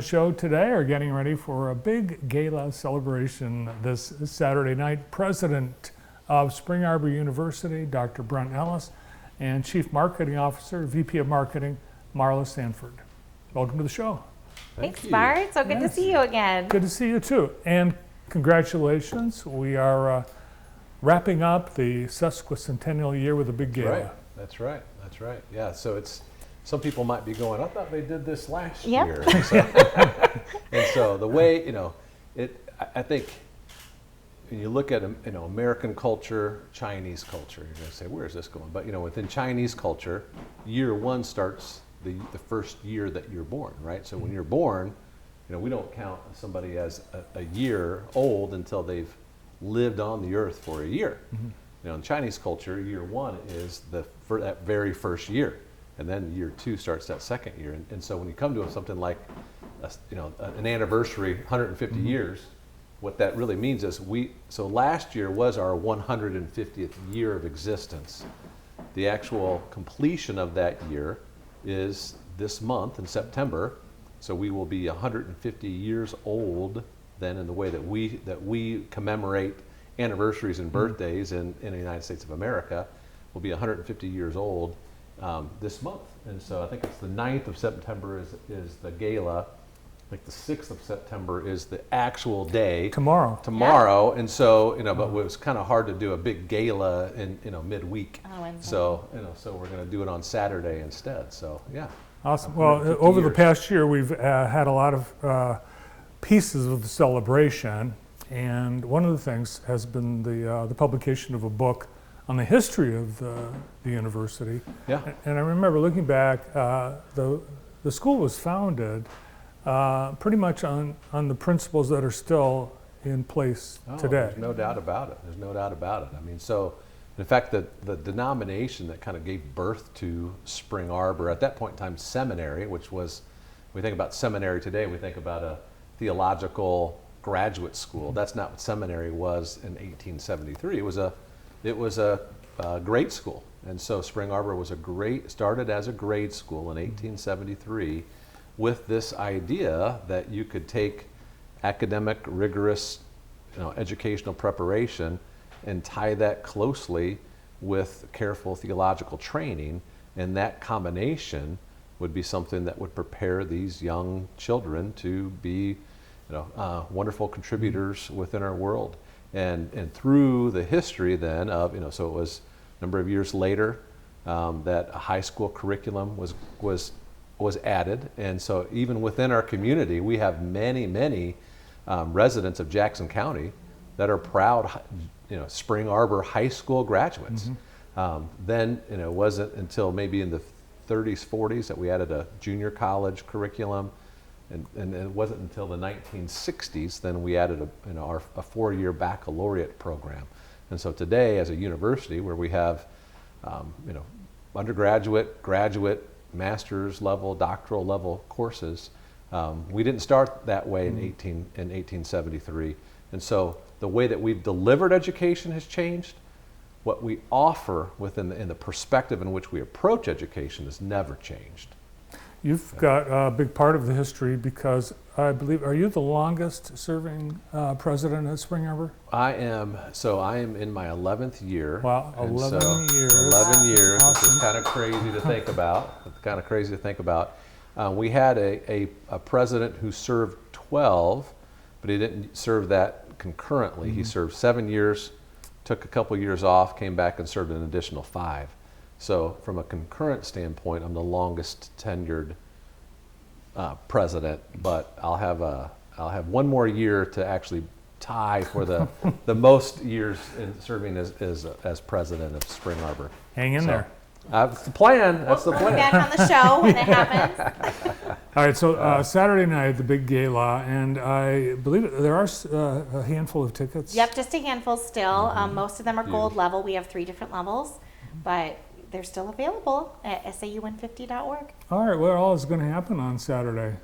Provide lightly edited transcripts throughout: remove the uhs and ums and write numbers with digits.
Show today are getting ready for a big gala celebration this Saturday night. President of Spring Arbor University, Dr. Brent Ellis, and Chief Marketing Officer, VP of Marketing, Marla Sanford. Welcome to the show. Thanks, Bart. So good to see you again. Good to see you too. And congratulations. We are wrapping up the sesquicentennial year with a big gala. Right. That's right. That's right. Yeah. So it's, some people might be going, I thought they did this last Yep. year. And so the way, I think when you look at, American culture, Chinese culture, you're going to say, where is this going? But, within Chinese culture, year one starts the first year that you're born, right? So when you're born, we don't count somebody as a year old until they've lived on the earth for a year. Mm-hmm. In Chinese culture, year one is for that very first year. And then year two starts that second year. And so when you come to something like, an anniversary, 150 mm-hmm. years, what that really means is so last year was our 150th year of existence. The actual completion of that year is this month in September. So we will be 150 years old then in the way that we commemorate anniversaries and birthdays in the United States of America. We'll be 150 years old this month. And so I think it's the 9th of September is the gala. Like the 6th of September is the actual day. Tomorrow. Yeah. And so, but it was kind of hard to do a big gala in, midweek. So we're going to do it on Saturday instead. So, yeah. Awesome. Well, over the past year, we've had a lot of pieces of the celebration. And one of the things has been the publication of a book on the history of the university. Yeah. And I remember looking back, the school was founded pretty much on the principles that are still in place today. There's no doubt about it. There's no doubt about it. I mean, so in fact, the denomination that kind of gave birth to Spring Arbor, at that point in time, seminary, which was, we think about seminary today, we think about a theological graduate school. That's not what seminary was in 1873. It was a grade school. And so Spring Arbor was started as a grade school in 1873 with this idea that you could take academic, rigorous, educational preparation and tie that closely with careful theological training. And that combination would be something that would prepare these young children to be, wonderful contributors within our world. And through the history then of, so it was a number of years later that a high school curriculum was added. And so even within our community, we have many residents of Jackson County that are proud, Spring Arbor high school graduates. Mm-hmm. Then, it wasn't until maybe in the 30s, 40s that we added a junior college curriculum. And it wasn't until the 1960s then we added a 4-year baccalaureate program. And so today, as a university where we have, undergraduate, graduate, master's level, doctoral level courses, we didn't start that way in 1873. And so the way that we've delivered education has changed. What we offer in the perspective in which we approach education has never changed. You've got a big part of the history because I believe, are you the longest serving president at Spring Arbor? I am in my 11th year. Wow, 11 years. 11 years, awesome. Which is kind of crazy to think about. We had a president who served 12, but he didn't serve that concurrently. Mm-hmm. He served 7 years, took a couple years off, came back and served an additional 5. So from a concurrent standpoint, I'm the longest tenured president, but I'll have one more year to actually tie for the most years in serving as president of Spring Arbor. Hang in there. That's the plan. That's the plan. We'll be back on the show when it happens. All right, so Saturday night, the big gala, and I believe there are a handful of tickets. Yep, just a handful still. Mm-hmm. Most of them are gold level. We have 3 different levels, but they're still available at SAU150.org. All right, what all is going to happen on Saturday?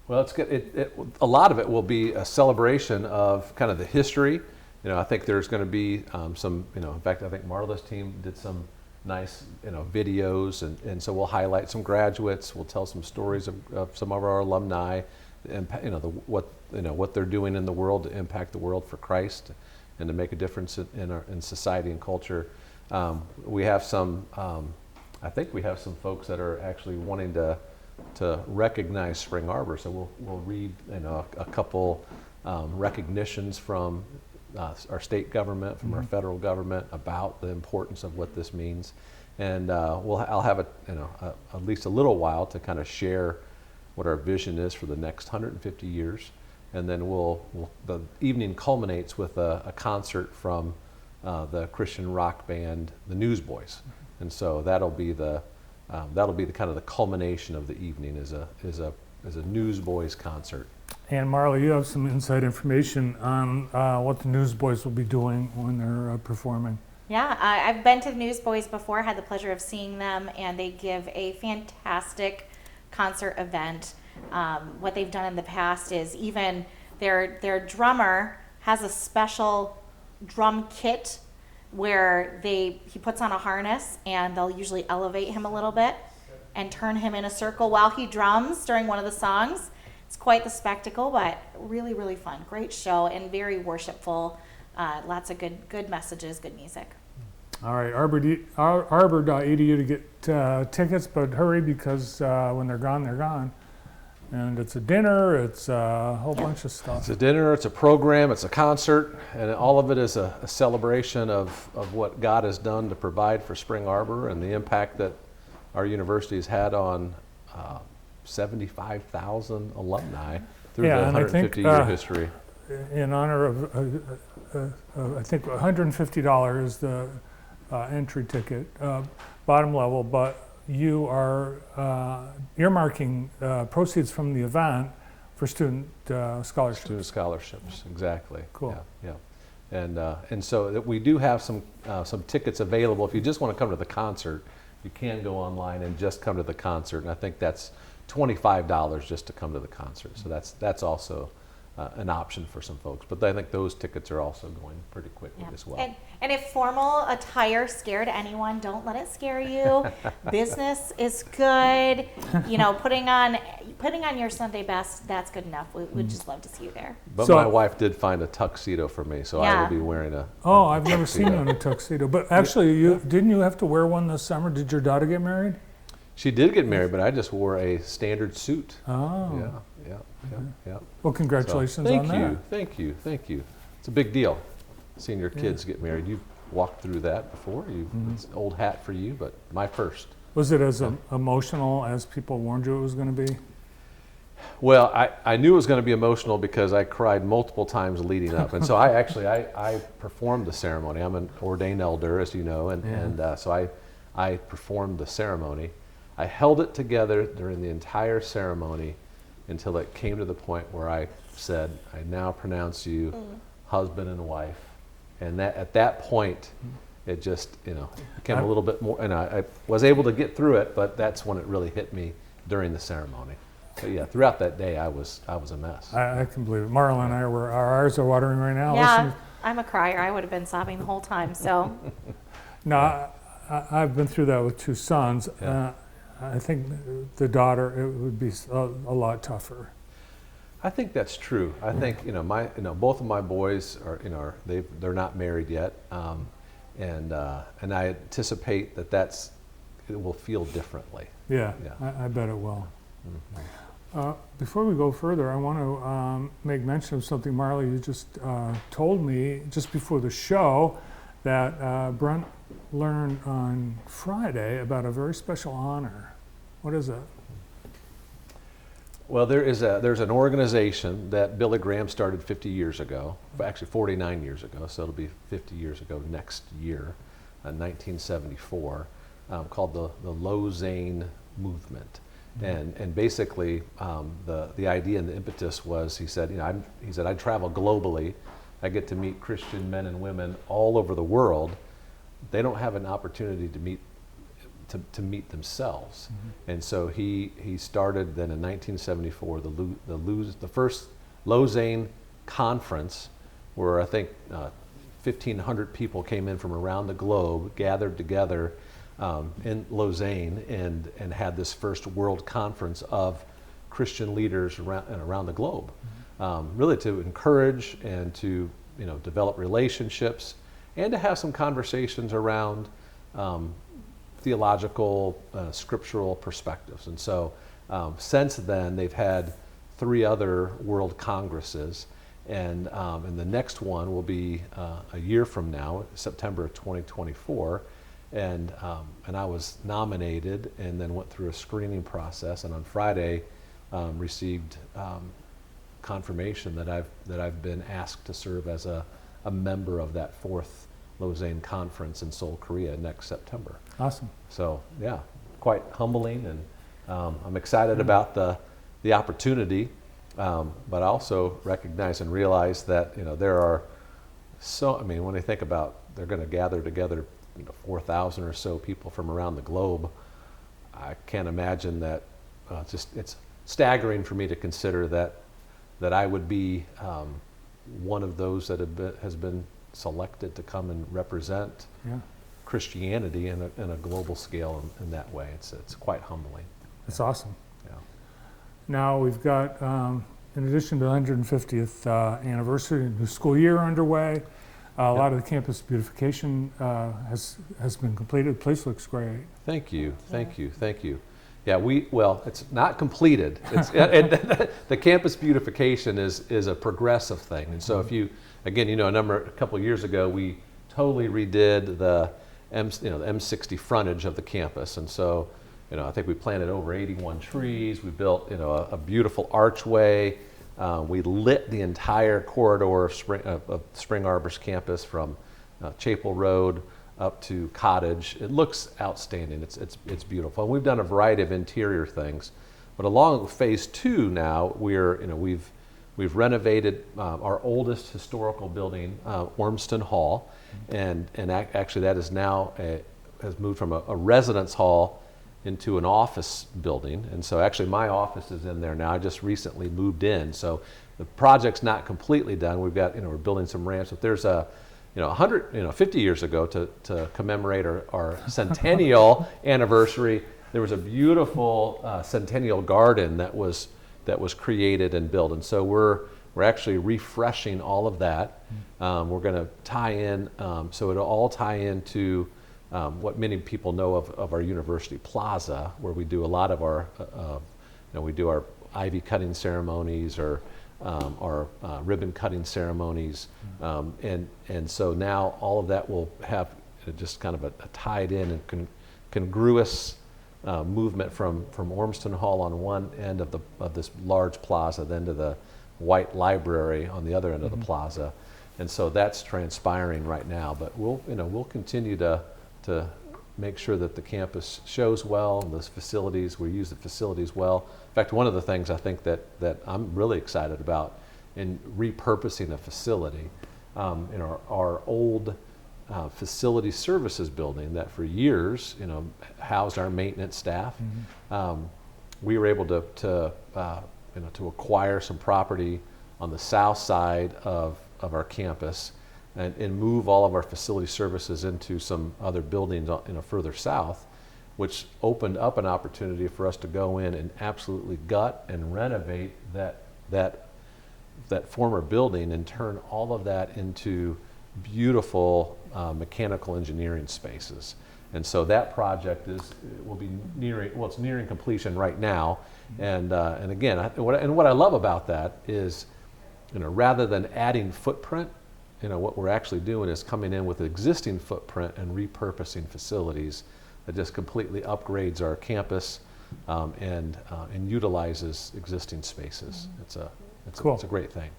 Well, it's good. A lot of it will be a celebration of kind of the history. I think there's going to be some, in fact, I think Marla's team did some nice videos, and so we'll highlight some graduates. We'll tell some stories of some of our alumni, and what they're doing in the world to impact the world for Christ and to make a difference in society and culture. We have some. I think we have some folks that are actually wanting to recognize Spring Arbor. So we'll read a couple recognitions from our state government, from our federal government about the importance of what this means, and I'll have at least a little while to kind of share what our vision is for the next 150 years, and then the evening culminates with a concert from the Christian rock band, the Newsboys, and so that'll be the kind of the culmination of the evening is a Newsboys concert. And Marla, you have some inside information on what the Newsboys will be doing when they're performing. Yeah, I've been to the Newsboys before, had the pleasure of seeing them, and they give a fantastic concert event. What they've done in the past is even their drummer has a special drum kit where he puts on a harness, and they'll usually elevate him a little bit and turn him in a circle while he drums during one of the songs. It's quite the spectacle, but really, really fun. Great show and very worshipful. Lots of good messages, good music. All right, arbor.edu to get tickets, but hurry because when they're gone, they're gone. And it's a dinner, it's a whole bunch of stuff. It's a dinner, it's a program, it's a concert, and all of it is a celebration of what God has done to provide for Spring Arbor and the impact that our university has had on 75,000 alumni through the 150-year history. In honor of, I think $150 is the entry ticket, bottom level, but you are earmarking proceeds from the event for student scholarships. Student scholarships, exactly. Cool. Yeah. And so we do have some tickets available. If you just want to come to the concert, you can go online and just come to the concert. And I think that's $25 just to come to the concert. So that's also an option for some folks. But I think those tickets are also going pretty quickly as well. And if formal attire scared anyone, don't let it scare you. Business is good. Putting on your Sunday best, that's good enough. We'd just love to see you there. But my wife did find a tuxedo for me, so I will be wearing a I've never seen you in a tuxedo. But actually, didn't you have to wear one this summer? Did your daughter get married? She did get married, but I just wore a standard suit. Oh. Yeah. Well, congratulations on that. Thank you. It's a big deal, seeing your kids get married. You've walked through that before. It's an old hat for you, but my first. Was it as emotional as people warned you it was going to be? Well, I knew it was going to be emotional because I cried multiple times leading up. And so I performed the ceremony. I'm an ordained elder, as you know, and so I performed the ceremony. I held it together during the entire ceremony until it came to the point where I said, I now pronounce you husband and wife. And at that point, it just became a little bit more, and I was able to get through it, but that's when it really hit me during the ceremony. But yeah, throughout that day, I was a mess. I can believe it. Marla and I our eyes are watering right now. Yeah, I'm a crier. I would have been sobbing the whole time. So. No, I've been through that with two sons. Yeah. I think the daughter, it would be a lot tougher. I think that's true. I think both of my boys are they're not married yet, and I anticipate it will feel differently. Yeah. I bet it will. Mm-hmm. Before we go further, I want to make mention of something, Marla, you just told me just before the show that Brent learned on Friday about a very special honor. What is it? Well, there's an organization that Billy Graham started 50 years ago, actually 49 years ago, so it'll be 50 years ago next year, 1974, called the Lausanne Movement. Mm-hmm. And basically the idea and the impetus was, he said I travel globally, I get to meet Christian men and women all over the world. They don't have an opportunity to meet themselves. Mm-hmm. And so he started then in 1974 the first Lausanne conference, where I think 1,500 people came in from around the globe, gathered together in Lausanne and had this first world conference of Christian leaders around the globe, really to encourage and to develop relationships and to have some conversations around theological, scriptural perspectives. And so since then, they've had 3 other world congresses, and the next one will be a year from now, September of 2024. And I was nominated and then went through a screening process, and on Friday received confirmation that I've been asked to serve as a member of that 4th Lausanne conference in Seoul, Korea next September. Awesome. So yeah, quite humbling, and I'm excited about the opportunity, but I also recognize and realize that there are when they think about they're going to gather together 4,000 or so people from around the globe, I can't imagine that. It's staggering for me to consider that I would be one of those that has been selected to come and represent Christianity in a global scale in that way. It's quite humbling. It's awesome. Yeah. Now we've got, in addition to the 150th anniversary, the school year underway. A lot of the campus beautification has been completed. The place looks great. Thank you. Yeah, it's not completed. The campus beautification is a progressive thing, and so if you, again, a couple of years ago, we totally redid the M60 frontage of the campus, and so I think we planted over 81 trees. We built a beautiful archway. We lit the entire corridor of Spring Arbor's campus from Chapel Road up to Cottage. It looks outstanding. It's beautiful. And we've done a variety of interior things, but along phase 2 now, we've renovated our oldest historical building, Ormston Hall, and actually that is now has moved from a residence hall into an office building, and so actually my office is in there now. I just recently moved in, so the project's not completely done. We've got we're building some ramps, but there's 50 years ago to commemorate our centennial anniversary. There was a beautiful centennial garden that was created and built, and so we're actually refreshing all of that. We're going to tie in, so it'll all tie into what many people know of our University Plaza, where we do a lot of our, we do our ivy cutting ceremonies or our ribbon cutting ceremonies, and so now all of that will have just kind of a tied in and congruous movement from Ormston Hall on one end of this large plaza, then to the White Library on the other end of the plaza, and so that's transpiring right now. But we'll continue to make sure that the campus shows well, and those facilities, we use the facilities well. In fact, one of the things I think that I'm really excited about in repurposing a facility, in our old facility services building that for years, housed our maintenance staff. We were able to acquire some property on the south side of our campus and move all of our facility services into some other buildings further south, which opened up an opportunity for us to go in and absolutely gut and renovate that former building and turn all of that into beautiful mechanical engineering spaces. And so that project will be it's nearing completion right now. And again, what I love about that is, rather than adding footprint, what we're actually doing is coming in with existing footprint and repurposing facilities that just completely upgrades our campus and utilizes existing spaces. It's Cool. It's a great thing.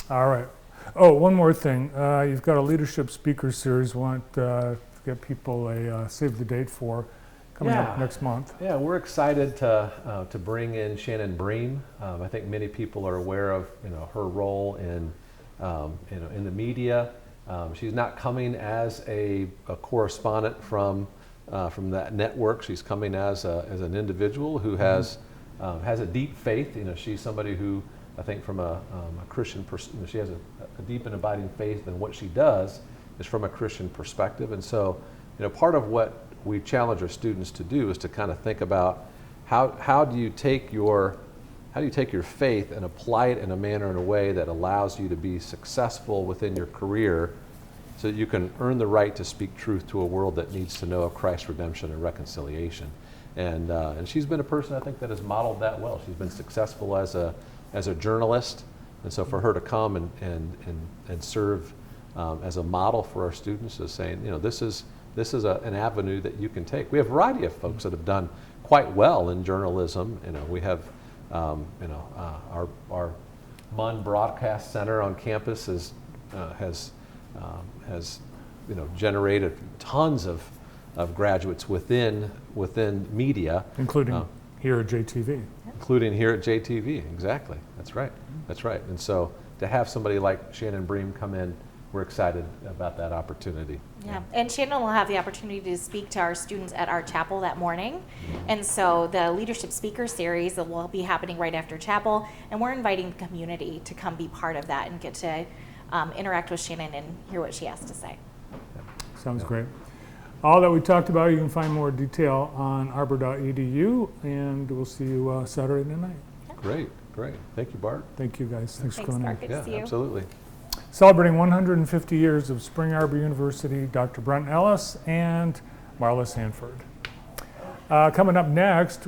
All right. Oh, one more thing. You've got a leadership speaker series. Want to get people a save the date for coming up next month. Yeah, we're excited to bring in Shannon Breen. I think many people are aware of her role in the media. She's not coming as a correspondent from that network. She's coming as an individual who has a deep faith. She's somebody who, I think, from a Christian she has a deep and abiding faith, and what she does is from a Christian perspective. And so, part of what we challenge our students to do is to kind of think about how do you take your faith and apply it in a manner, in a way that allows you to be successful within your career, so that you can earn the right to speak truth to a world that needs to know of Christ's redemption and reconciliation. And she's been a person, I think, that has modeled that well. She's been successful as a journalist, and so for her to come and serve as a model for our students, is saying, this is an avenue that you can take. We have a variety of folks that have done quite well in journalism. We have our Munn Broadcast Center on campus has generated tons of graduates within media, Including here at JTV. including here at JTV. Exactly. That's right. And so to have somebody like Shannon Bream come in, we're excited about that opportunity. Yeah, and Shannon will have the opportunity to speak to our students at our chapel that morning. And so the Leadership Speaker Series will be happening right after chapel, and we're inviting the community to come be part of that and get to interact with Shannon and hear what she has to say. Sounds great. All that we talked about, you can find more detail on arbor.edu, and we'll see you Saturday night. Great. Thank you, Bart. Thank you, guys. Thanks for coming Bart. in. Good to see you. Absolutely. Celebrating 150 years of Spring Arbor University, Dr. Brent Ellis and Marla Sanford. Coming up next,